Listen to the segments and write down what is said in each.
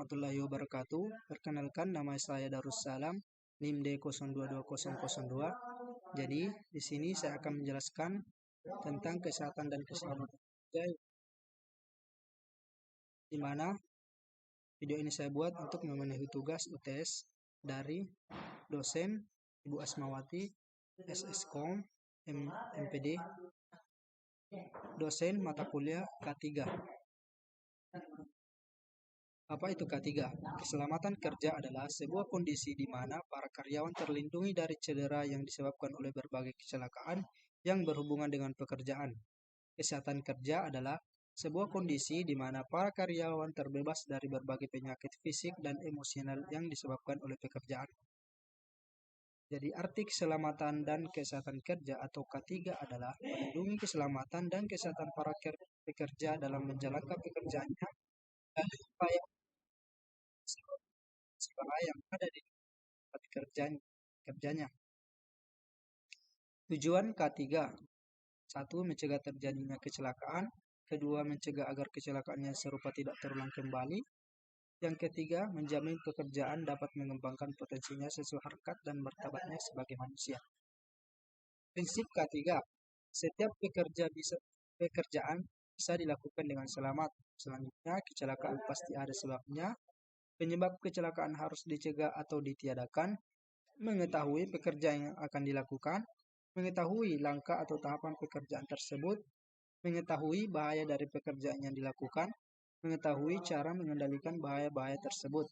warahmatullahi wabarakatuh. Perkenalkan, nama saya Darussalam, NIM D022002. Jadi, di sini saya akan menjelaskan tentang kesehatan dan keselamatan kerja, di mana video ini saya buat untuk memenuhi tugas UTS dari dosen Ibu Asmawati, SSKOM, MPD, dosen mata kuliah K3. Apa itu K3? Keselamatan kerja adalah sebuah kondisi di mana para karyawan terlindungi dari cedera yang disebabkan oleh berbagai kecelakaan yang berhubungan dengan pekerjaan. Kesehatan kerja adalah sebuah kondisi di mana para karyawan terbebas dari berbagai penyakit fisik dan emosional yang disebabkan oleh pekerjaan. Jadi arti keselamatan dan kesehatan kerja atau K3 adalah melindungi keselamatan dan kesehatan para pekerja dalam menjalankan pekerjaannya dan upaya yang ada di tempat kerjanya. Tujuan K3: 1. Mencegah terjadinya kecelakaan. 2. Mencegah agar kecelakaan yang serupa tidak terulang kembali. Yang ketiga, menjamin pekerjaan dapat mengembangkan potensinya sesuai harkat dan martabatnya sebagai manusia. Prinsip K3: setiap pekerjaan bisa dilakukan dengan selamat. Selanjutnya, kecelakaan pasti ada sebabnya. Penyebab kecelakaan harus dicegah atau ditiadakan. Mengetahui pekerjaan yang akan dilakukan. Mengetahui langkah atau tahapan pekerjaan tersebut. Mengetahui bahaya dari pekerjaan yang dilakukan. Mengetahui cara mengendalikan bahaya-bahaya tersebut.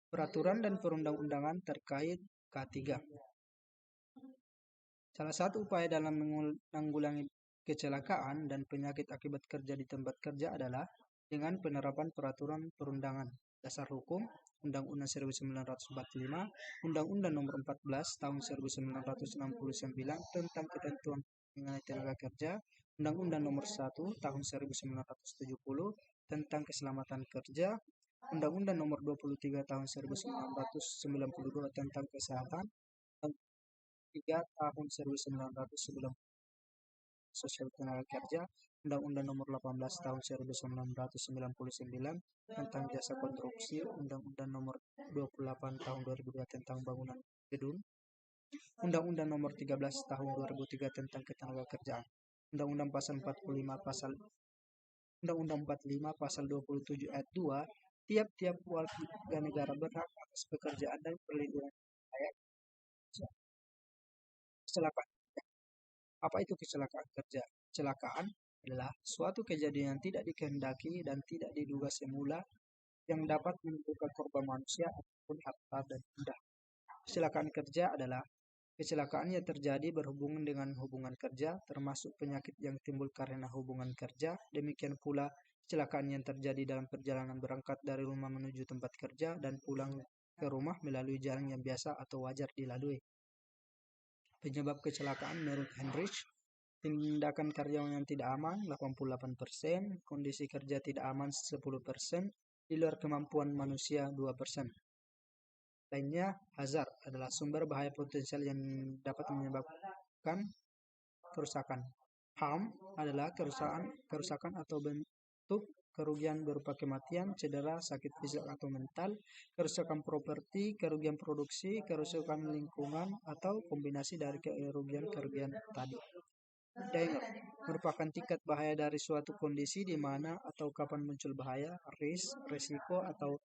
Peraturan dan perundang-undangan terkait K3. Salah satu upaya dalam menanggulangi kecelakaan dan penyakit akibat kerja di tempat kerja adalah dengan penerapan peraturan perundangan dasar hukum, Undang-Undang 1945, Undang-Undang Nomor 14 Tahun 1969 tentang ketentuan mengenai tenaga kerja, Undang-Undang Nomor 1 Tahun 1970 tentang keselamatan kerja, Undang-Undang Nomor 23 Tahun 1992 tentang kesehatan, dan 3 Tahun 1990 Sosial Tenaga Kerja, Undang-Undang Nomor 18 Tahun 1999 tentang jasa konstruksi, Undang-Undang Nomor 28 Tahun 2002 tentang bangunan gedung, Undang-Undang Nomor 13 Tahun 2003 tentang Ketenagakerjaan, Undang-Undang 45 Pasal 27 Ayat 2, tiap-tiap warga negara berhak atas pekerjaan dan perlindungan rakyat. Kecelakaan. Apa itu kecelakaan kerja? Kecelakaan adalah suatu kejadian yang tidak dikehendaki dan tidak diduga semula yang dapat menimbulkan korban manusia ataupun harta dan benda. Kecelakaan kerja adalah kecelakaan yang terjadi berhubungan dengan hubungan kerja, termasuk penyakit yang timbul karena hubungan kerja. Demikian pula kecelakaan yang terjadi dalam perjalanan berangkat dari rumah menuju tempat kerja dan pulang ke rumah melalui jalan yang biasa atau wajar dilalui. Penyebab kecelakaan menurut Heinrich: tindakan karyawan yang tidak aman 88%, kondisi kerja tidak aman 10%, di luar kemampuan manusia 2%. Lainnya, hazard adalah sumber bahaya potensial yang dapat menyebabkan kerusakan. Harm adalah kerusakan atau bentuk kerugian berupa kematian, cedera, sakit fisik atau mental, kerusakan properti, kerugian produksi, kerusakan lingkungan, atau kombinasi dari kerugian tadi. Danger merupakan tingkat bahaya dari suatu kondisi di mana atau kapan muncul bahaya. Risiko atau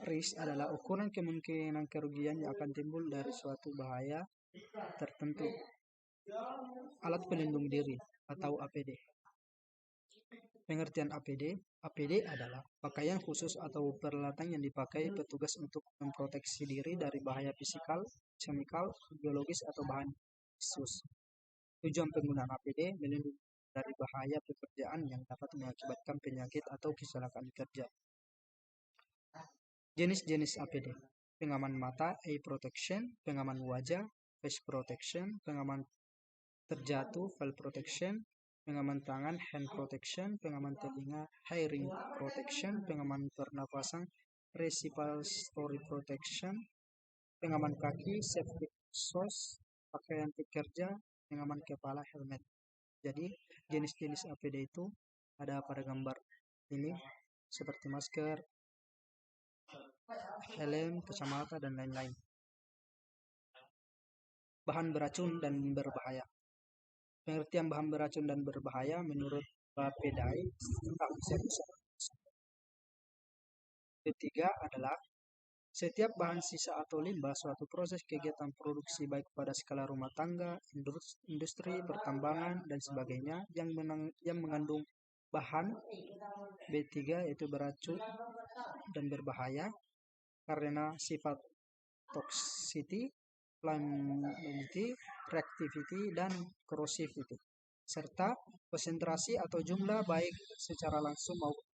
risk adalah ukuran kemungkinan kerugian yang akan timbul dari suatu bahaya tertentu. Alat pelindung diri atau APD. Pengertian APD: APD adalah pakaian khusus atau peralatan yang dipakai petugas untuk memproteksi diri dari bahaya fisikal, kimikal, biologis, atau bahan khusus. Tujuan penggunaan APD: melindungi dari bahaya pekerjaan yang dapat mengakibatkan penyakit atau kecelakaan kerja. Jenis-jenis APD: pengaman mata, eye protection; pengaman wajah, face protection; pengaman terjatuh, fall protection; pengaman tangan, hand protection; pengaman telinga, hearing protection; pengaman pernapasan, respiratory protection; pengaman kaki, safety shoes; pakaian pekerja, pengaman kepala, helmet. Jadi jenis-jenis APD itu ada pada gambar ini. seperti masker, helm, kacamata, dan lain-lain. Bahan beracun dan berbahaya. Pengertian bahan beracun dan berbahaya menurut Bapedai tahun 1993 adalah setiap bahan sisa atau limbah suatu proses kegiatan produksi baik pada skala rumah tangga, industri, pertambangan, dan sebagainya yang mengandung bahan B3 yaitu beracun dan berbahaya karena sifat toxicity, flammability, reactivity, dan corrosivity, serta konsentrasi atau jumlah baik secara langsung maupun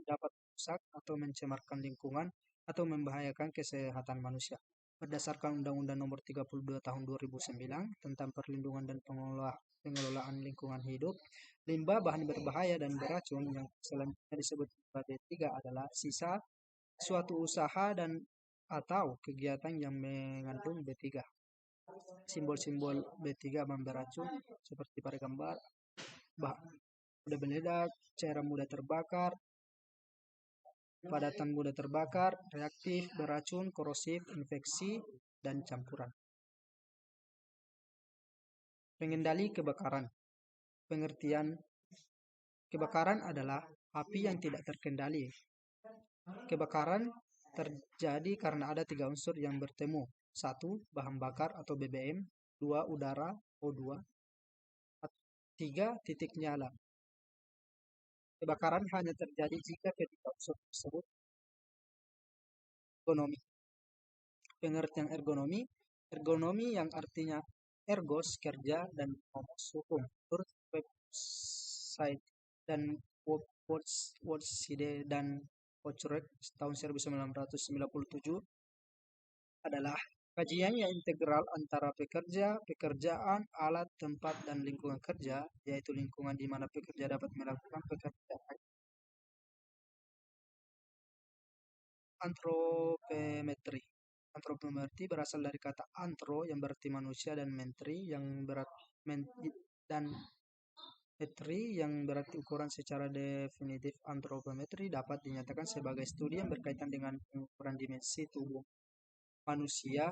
dapat merusak atau mencemarkan lingkungan atau membahayakan kesehatan manusia. Berdasarkan Undang-Undang Nomor 32 Tahun 2009 tentang Perlindungan dan Pengelolaan Lingkungan Hidup, limbah bahan berbahaya dan beracun yang selanjutnya disebut B3 adalah sisa suatu usaha dan atau kegiatan yang mengandung B3. Simbol-simbol B3 bahan beracun seperti pada gambar mudah meledak, cairan mudah terbakar, padatan mudah terbakar, reaktif, beracun, korosif, infeksi, dan campuran. Pengendali kebakaran. Pengertian kebakaran adalah api yang tidak terkendali. Kebakaran terjadi karena ada 3 unsur yang bertemu. 1. Bahan bakar atau BBM. 2. Udara O2. 3. Titik nyala. Kebakaran hanya terjadi jika ketiga unsur tersebut ergonomi. Pengertian ergonomi. Ergonomi yang artinya ergos kerja dan nomos hukum. Menurut website dan Wordside dan Ochorek tahun 1997 adalah kajian yang integral antara pekerja, pekerjaan, alat, tempat, dan lingkungan kerja, yaitu lingkungan di mana pekerja dapat melakukan pekerjaan. Antropometri. Antropometri berasal dari kata antro yang berarti manusia dan metri yang berarti ukuran. Secara definitif, antropometri dapat dinyatakan sebagai studi yang berkaitan dengan pengukuran dimensi tubuh manusia.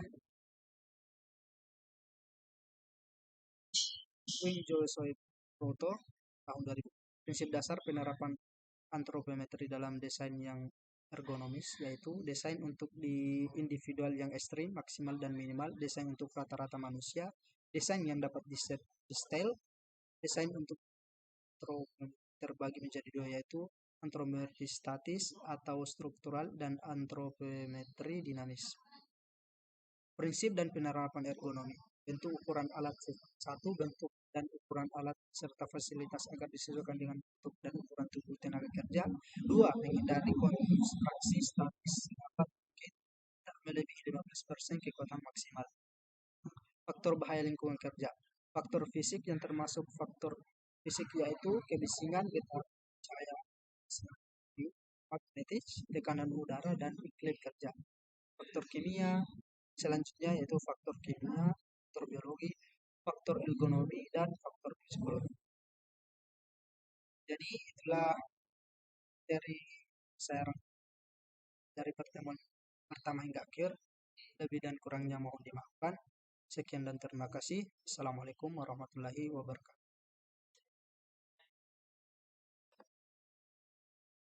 Wing Joe Proto tahun 2000. Prinsip dasar penerapan antropometri dalam desain yang ergonomis yaitu desain untuk di individual yang ekstrim, maksimal dan minimal, desain untuk rata-rata manusia, desain yang dapat di-style, desain untuk terbagi menjadi 2 yaitu antropometri statis atau struktural dan antropometri dinamis. Prinsip dan penerapan ergonomi. Bentuk ukuran alat. 1. Bentuk dan ukuran alat serta fasilitas agar disesuaikan dengan bentuk dan ukuran tubuh tenaga kerja. 2. Menghindari konstruksi statis dapat mungkin tak melebihi 15% kekuatan maksimal. Faktor bahaya lingkungan kerja. Faktor fisik yang termasuk faktor fisik yaitu kebisingan, getaran cahaya magnetis, tekanan udara, dan iklim kerja. Faktor kimia selanjutnya yaitu faktor kimia, faktor biologi, faktor ergonomi, dan faktor psikologi. Jadi itulah dari saya dari pertemuan pertama hingga akhir. Lebih dan kurangnya mohon dimaafkan. Sekian dan terima kasih. Assalamualaikum warahmatullahi wabarakatuh.